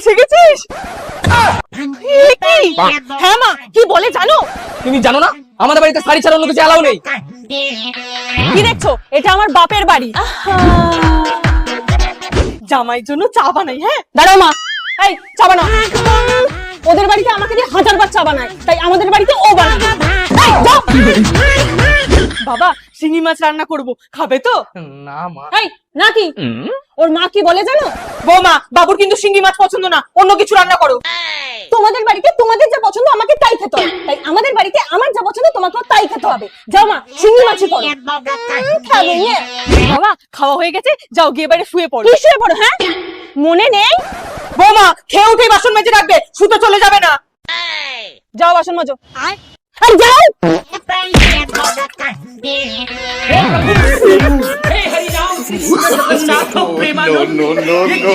এসে গেছিস? হ্যাঁ মা, কি বলে জানো? তুমি জানো না আমাদের বাড়িতে শাড়ি ছাড়া অন্য কিছু এলাও নেই। কি দেখছো? এটা আমার বাপের বাড়ি। জামাইয়ের জন্য চা বানাই। হ্যাঁ দাঁড়াও মা, এই চা বানাও। ওদের বাড়িতে আমাকে দিয়ে 1000 বার চা বানায়, তাই আমাদের বাড়িতে ও বানায়। বাবা শিঙি মাছ রান্না করব, খাবে তো? না মা। এই নাকি ওর মা কি বলে জানো? বৌমা, বাবুর কিন্তু শিঙি মাছ পছন্দ না, অন্য কিছু রান্না করো। তোমাদের বাড়িতে তোমাদের যা পছন্দ আমাকে তাই খেতে হবে, তাই আমাদের বাড়িতে আমার যা পছন্দ তোমাকেও তাই খেতে হবে। যাও মা, শিঙি মাছই করো। খাবে নিয়ে বাবা, খাওয়া হয়ে গেছে, যাও গিয়ে বাইরে শুয়ে পড়ো। কি শুয়ে পড়ো? হ্যাঁ মনে নেই? বৌমা খেয়ে উঠে বাসন মেজে রাখবে, শুতে চলে যাবে না। যাও বাসন মাজো। যাও। No, no, no, no.